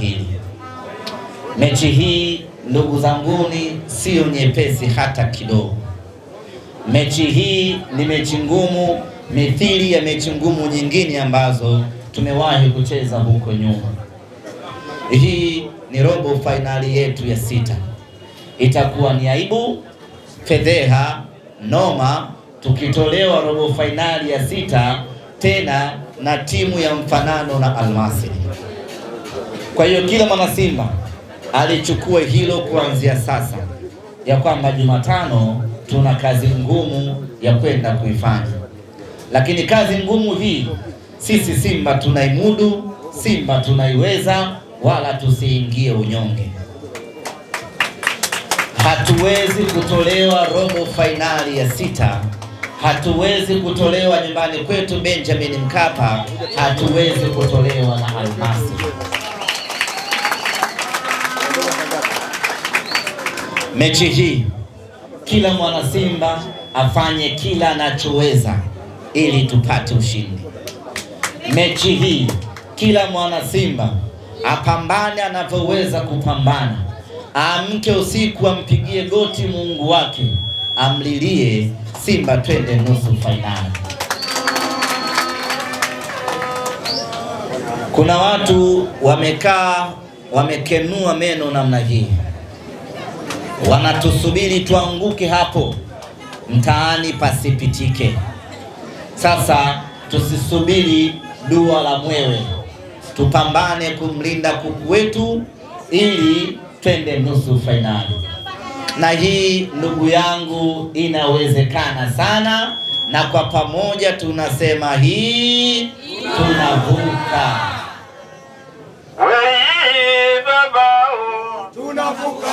hili. Mechi hii ndugu zanguni sio nyepesi hata kidogo. Mechi hii ni mechi ngumu mithili ya mechi ngumu nyingine ambazo tumewahi kucheza huko nyuma. Hii ni robo finali yetu ya 6. Itakuwa ni aibu, fedheha, noma tukitolewa robo finali ya 6 tena na timu ya mfanano na Almasri. Kwa hiyo kila mwana Simba alichukua hilo kuanzia sasa, ya kwamba Jumatano tuna kazi ngumu ya kwenda kuifanya. Lakini kazi ngumu hii sisi Simba tunaimudu, Simba tunaiweza, wala tusiingie unyonge. Hatuwezi kutolewa robo finali ya 6, hatuwezi kutolewa nyumbani kwetu Benjamin Mkapa, hatuwezi kutolewa na Almasri. Mechi hii kila mwana Simba afanye kila anachoweza ili tupate ushindi. Mechi hii kila mwana Simba apambane anavyoweza kupambana. Amke usiku ampigie goti Mungu wake, amlilie Simba twende nusu finali. Kuna watu wamekaa wamekenua meno namna hii, wanatusubiri tuanguke hapo mtaani pasipitike. Sasa tusisubiri dua la mwewe, tupambane kumlinda kuku wetu ili twende nusu finali. Na hii ndugu yangu inawezekana sana, na kwa pamoja tunasema hii tunavuka. Wewe baba tunavuka.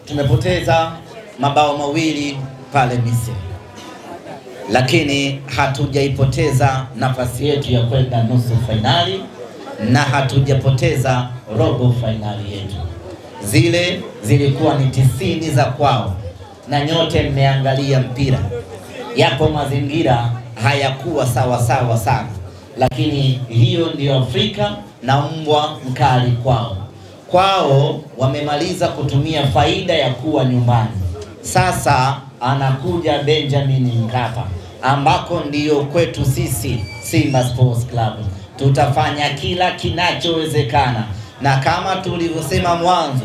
Tumepoteza mabao mawili pale Misri, lakini hatujaipoteza nafasi yetu ya kwenda nusu finali, na hatujapoteza robo finali yetu. Zile zilikuwa ni 90 za kwao, na nyote mmeangalia mpira. Yapo mazingira hayakuwa sawa sawa sana, lakini hiyo ndio Afrika na mbwa mkali kwao. Kwao wamemaliza kutumia faida ya kuwa nyumbani. Sasa anakuja Benjamin Mkapa, ambako ndiyo kwetu sisi Simba Sports Club. Tutafanya kila kinachowezekana, na kama tulivyosema mwanzo,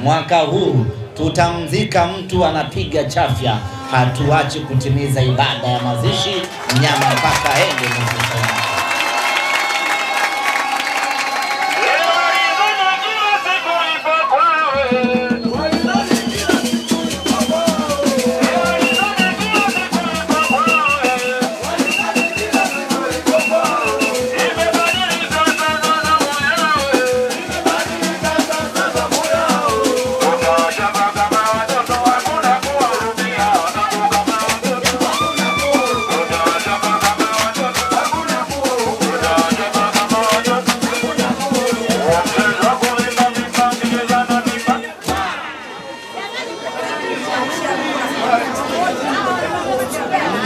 mwaka huu tutamzika mtu anapiga chafya. Hatuachi kutimiza ibada ya mazishi mnyama mpaka aende nusu finali.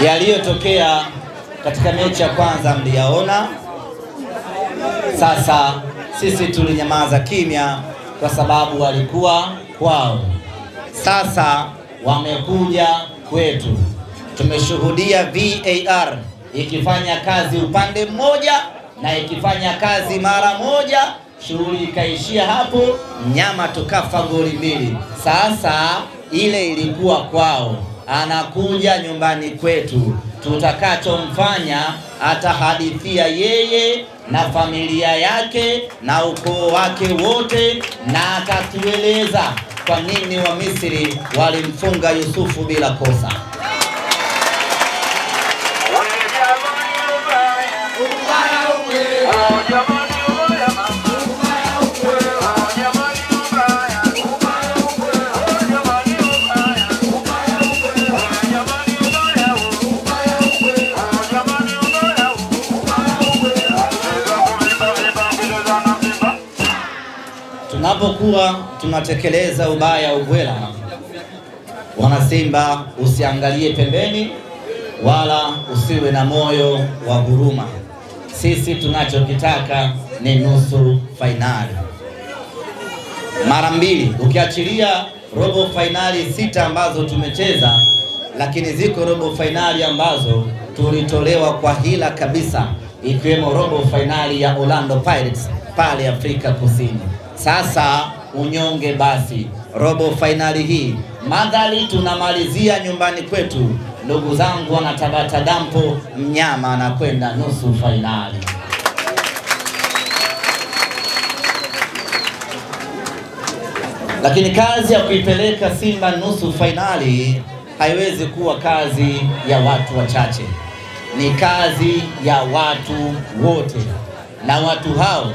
Yaliyotokea katika mechi ya kwanza mliyaona. Sasa sisi tulinyamaza kimya kwa sababu walikuwa kwao. Sasa wamekuja kwetu. Tumeshuhudia VAR ikifanya kazi upande mmoja na ikifanya kazi mara moja, shughuli ikaishia hapo, mnyama tukafa goli 2. Sasa ile ilikuwa kwao, anakuja nyumbani kwetu. Tutakachomfanya atahadithia yeye na familia yake na ukoo wake wote, na atatueleza kwa nini wa Misri walimfunga Yusufu bila kosa. tunapokuwa tunatekeleza ubaya ubwela, wanasimba, usiangalie pembeni wala usiwe na moyo wa huruma. Sisi tunachokitaka ni nusu fainali mara mbili, ukiachilia robo fainali 6 ambazo tumecheza, lakini ziko robo fainali ambazo tulitolewa kwa hila kabisa, ikiwemo robo fainali ya Orlando Pirates pale Afrika Kusini. Sasa unyonge basi, robo fainali hii madhali tunamalizia nyumbani kwetu, ndugu zangu wana Tabata Dampo, mnyama anakwenda nusu fainali. Lakini kazi ya kuipeleka Simba nusu fainali haiwezi kuwa kazi ya watu wachache, ni kazi ya watu wote, na watu hao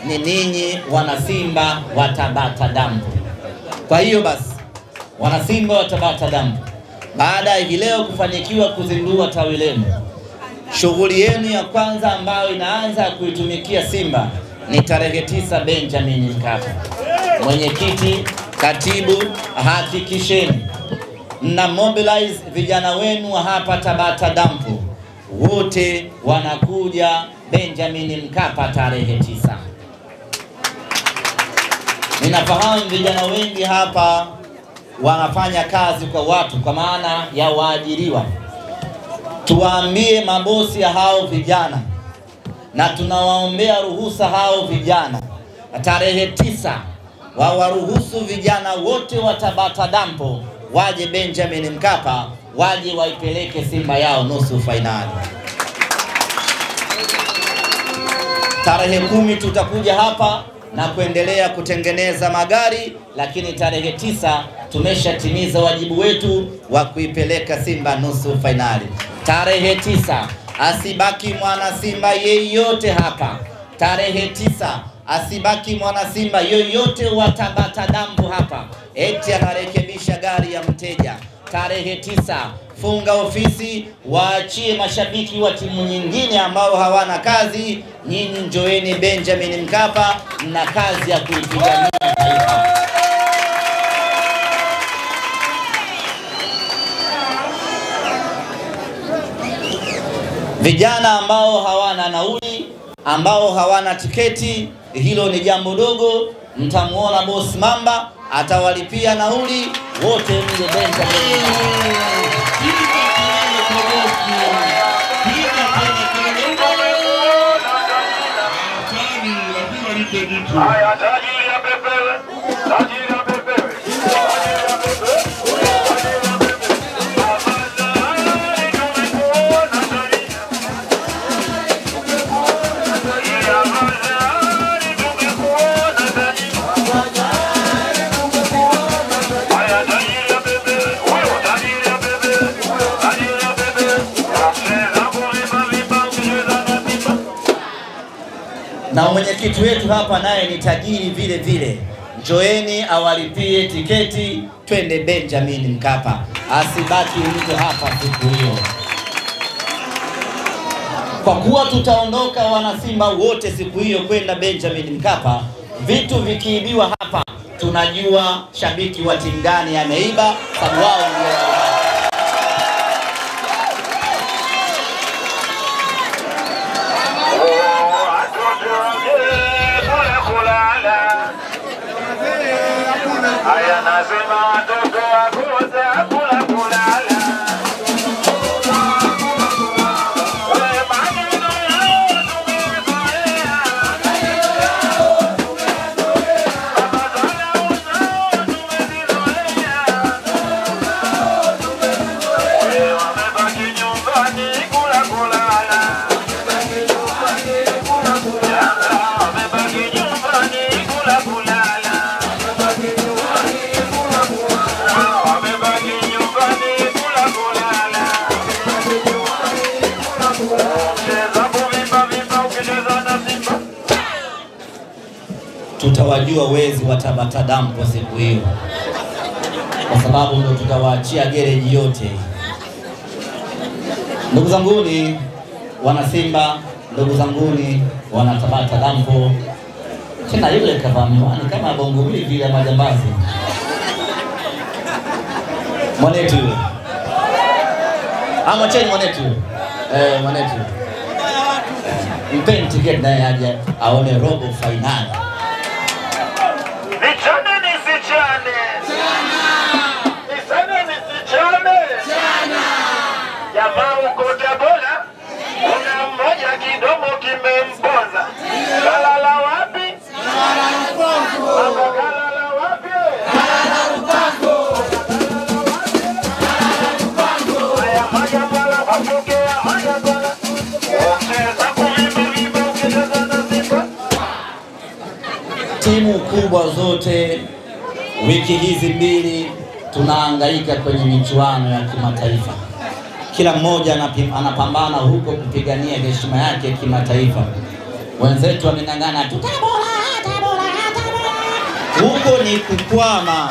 ni ninyi wanasimba wa Tabata Dampo. Kwa hiyo basi, wanasimba wa Tabata Dampo, baada ya leo kufanikiwa kuzindua tawi lenu, shughuli yenu ya kwanza ambayo inaanza kuitumikia Simba ni tarehe 9 Benjamin Mkapa. Mwenyekiti, katibu, hakikisheni mna mobilize vijana wenu hapa Tabata Dampo, wote wanakuja Benjamin Mkapa tarehe 9. Ninafahamu vijana wengi hapa wanafanya kazi kwa watu, kwa maana ya waajiriwa. Tuwaambie mabosi ya hao vijana, na tunawaombea ruhusa hao vijana, tarehe 9 wawaruhusu vijana wote wa Tabata Dampo waje Benjamin Mkapa, waje waipeleke Simba yao nusu fainali. Tarehe 10 tutakuja hapa na kuendelea kutengeneza magari, lakini tarehe 9 tumeshatimiza wajibu wetu wa kuipeleka Simba nusu fainali. Tarehe 9 asibaki mwana Simba yeyote hapa. Tarehe 9 asibaki mwana Simba yoyote wa Tabata Dampo hapa eti anarekebisha gari ya mteja. Tarehe 9 funga ofisi, waachie mashabiki wa timu nyingine ambao hawana kazi. Nyinyi njoeni Benjamin Mkapa na kazi ya kuipigania taifa. Vijana ambao hawana nauli, ambao hawana tiketi, hilo ni jambo dogo. Mtamuona boss Mamba atawalipia nauli, wote mje Benjamin. Haya, tajiri ya pepewe, tajiri ya pepewe, tajiri ya pepewe, tajiri ya pepewe. Afadhali tumekuona tajiri, afadhali tumekuona tajiri. Haya, tajiri ya pepewe, huyo tajiri ya pepewe, tajiri ya pepewe. Cheza kulipa vipa, cheza na vipa. Na mwenyekiti wetu hapa naye ni tajiri vile vile. Njoeni awalipie tiketi, twende Benjamin Mkapa. Asibaki mtu hapa siku hiyo. Kwa kuwa tutaondoka wanasimba wote siku hiyo kwenda Benjamin Mkapa, vitu vikiibiwa hapa tunajua shabiki wa timu gani ameiba, sababu wao ndio Haya, nasema watoto wakose hakuna kulala. Wewe maneno yao tumezoea, kama dharau zao tumezizoea. Wewe wamebaki nyumbani kula kulala. Wamebaki nyumbani kula kulala. tutawajua wezi wa Tabata Dampo siku hiyo, kwa sababu ndio tutawaachia gereji yote. Ndugu zanguni wana Simba, ndugu zanguni wana Tabata Dampo, Tena yule kavaa miwani kama bongo vile majambazi. Mwanetu yule. Mwacheni mwanetu. Mwanetu. Mpeni tiketi naye aje aone robo finali. Nichane nisichane. Nisane nisichane. Jamaa uko Tabora, kuna mmoja kidomo kimemponza. Kalala wapi? Kalala wapi? Haya majabala wapokea majabala. Wacheza kuimba ukicheza na Simba. Timu kubwa zote wiki hizi mbili tunahangaika kwenye michuano ya kimataifa. Kila mmoja anapambana huko kupigania heshima yake kimataifa. Wenzetu wamenangana tu Tabora. Huko ni kukwama.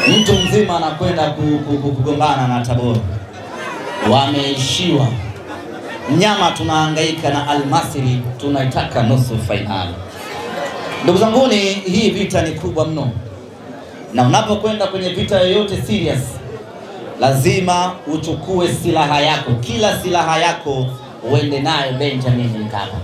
Mtu mzima anakwenda kugombana na Tabora. Wameishiwa. Nyama tunahangaika na Al-Masry, tunaitaka nusu finali. Ndugu zanguni, hii vita ni kubwa mno. Na unapokwenda kwenye vita yoyote serious, lazima uchukue silaha yako. Kila silaha yako uende nayo Benjamin Mkapa.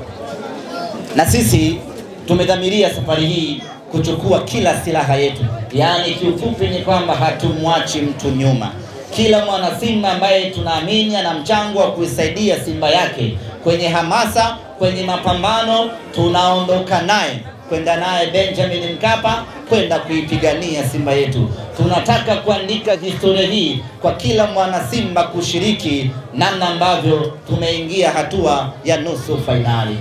Na sisi tumedhamiria safari hii kuchukua kila silaha yetu. Yaani kiufupi ni kwamba hatumwachi mtu nyuma. Kila mwana Simba ambaye tunaamini ana mchango wa kuisaidia Simba yake kwenye hamasa, kwenye mapambano, tunaondoka naye kwenda naye Benjamin Mkapa kwenda kuipigania Simba yetu. Tunataka kuandika historia hii kwa kila mwana Simba kushiriki namna ambavyo tumeingia hatua ya nusu finali.